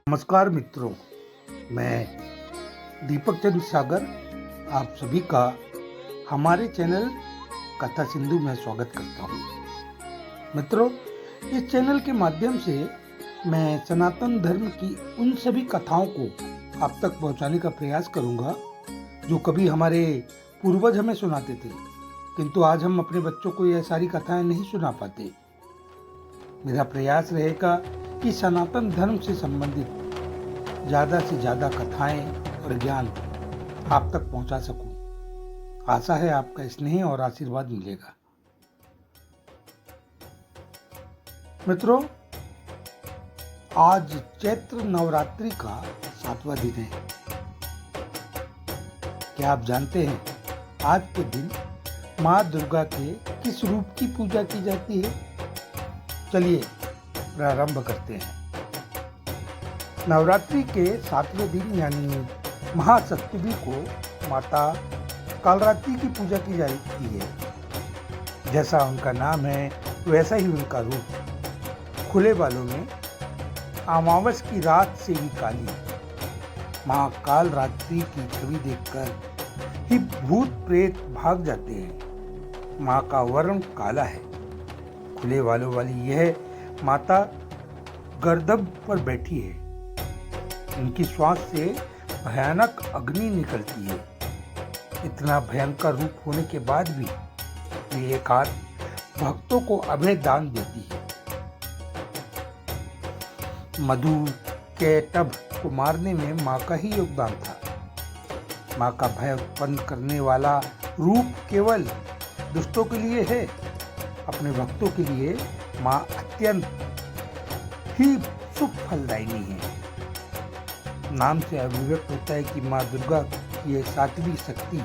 नमस्कार मित्रों, मैं दीपक चंद्र सागर आप सभी का हमारे चैनल कथा सिंधु में स्वागत करता हूँ। मित्रों, इस चैनल के माध्यम से मैं सनातन धर्म की उन सभी कथाओं को आप तक पहुँचाने का प्रयास करूँगा जो कभी हमारे पूर्वज हमें सुनाते थे, किंतु आज हम अपने बच्चों को यह सारी कथाएं नहीं सुना पाते। मेरा प्रयास रहेगा कि सनातन धर्म से संबंधित ज़्यादा से ज़्यादा कथाएं और ज्ञान आप तक पहुंचा सकूं। आशा है आपका स्नेह और आशीर्वाद मिलेगा। मित्रों, आज चैत्र नवरात्रि का 7वां दिन है। क्या आप जानते हैं आज के दिन माँ दुर्गा के किस रूप की पूजा की जाती है? चलिए प्रारंभ करते हैं। नवरात्रि के 7वें दिन यानी महासप्तमी को माता कालरात्रि की पूजा की जाती है। जैसा उनका नाम है वैसा ही उनका रूप, खुले बालों में, अमावस की रात से ही काली। माँ कालरात्रि की छवि देखकर ही भूत प्रेत भाग जाते हैं। माँ का वर्ण काला है। खुले बालों वाली यह माता गर्दभ पर बैठी है। उनकी श्वास से भयानक अग्नि निकलती है। इतना भयंकर रूप होने के बाद भी वे एक हाथ भक्तों को अभय दान देती है। मधु कैटभ को मारने में माँ का ही योगदान था। माँ का भय उत्पन्न करने वाला रूप केवल दुष्टों के लिए है। अपने भक्तों के लिए माँ अत्यंत ही शुभ फलदायिनी है। नाम से अभिव्यक्त होता है कि माँ दुर्गा की ये 7वीं शक्ति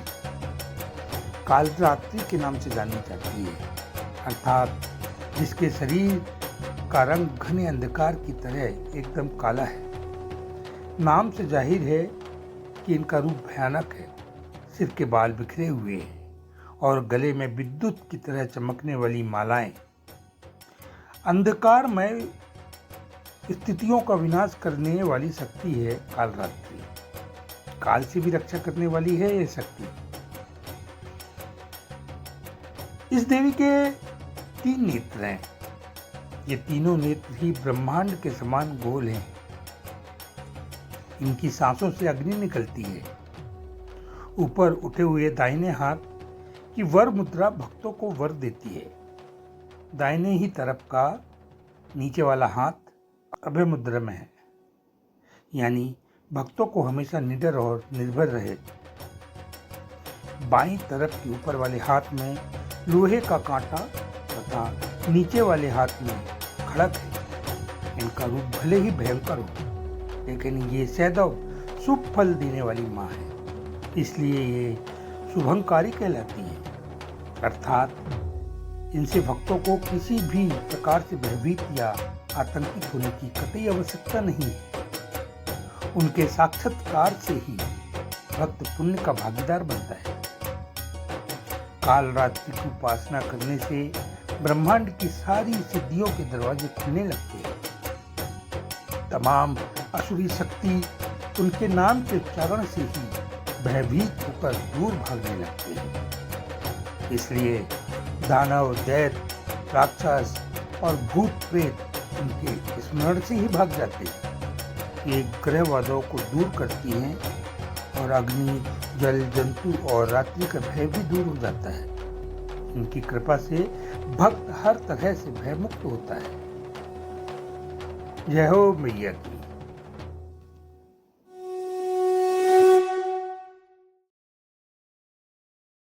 कालरात्रि के नाम से जानी जाती है, अर्थात जिसके शरीर का रंग घने अंधकार की तरह एकदम काला है। नाम से जाहिर है कि इनका रूप भयानक है। सिर के बाल बिखरे हुए हैं और गले में विद्युत की तरह चमकने वाली मालाएं। अंधकारमय स्थितियों का विनाश करने वाली शक्ति है कालरात्रि। काल से भी रक्षा करने वाली है यह शक्ति। इस देवी के 3 नेत्र हैं। ये तीनों नेत्र ही ब्रह्मांड के समान गोल हैं। इनकी सांसों से अग्नि निकलती है। ऊपर उठे हुए दाहिने हाथ की वर मुद्रा भक्तों को वर देती है। दाहिने ही तरफ का नीचे वाला हाथ अभय मुद्रा में है, यानी भक्तों को हमेशा निडर और निर्भय रहे। बाईं तरफ के ऊपर वाले हाथ में लोहे का कांटा तथा नीचे वाले हाथ में खड़क है। इनका रूप भले ही भयंकर हो, लेकिन ये सदैव शुभ फल देने वाली माँ है, इसलिए ये शुभंकारी कहलाती है। अर्थात इनसे भक्तों को किसी भी प्रकार से भयभीत या आतंकित होने की कतई आवश्यकता नहीं है। उनके साक्षात्कार से ही भक्त पुण्य का भागीदार बनता है। कालरात्रि की उपासना करने से ब्रह्मांड की सारी सिद्धियों के दरवाजे खुलने लगते हैं। तमाम असुरी शक्ति उनके नाम के उच्चारण से ही भयभीत होकर दूर भागने लगते हैं। इसलिए दानव, दैत्य, राक्षस और भूत प्रेत उनके स्मरण से ही भाग जाते हैं। ये ग्रहवादों को दूर करती हैं और अग्नि, जल, जंतु और रात्रि का भय भी दूर हो जाता है। इनकी कृपा से भक्त हर तरह से भयमुक्त होता है। जय हो मैया की।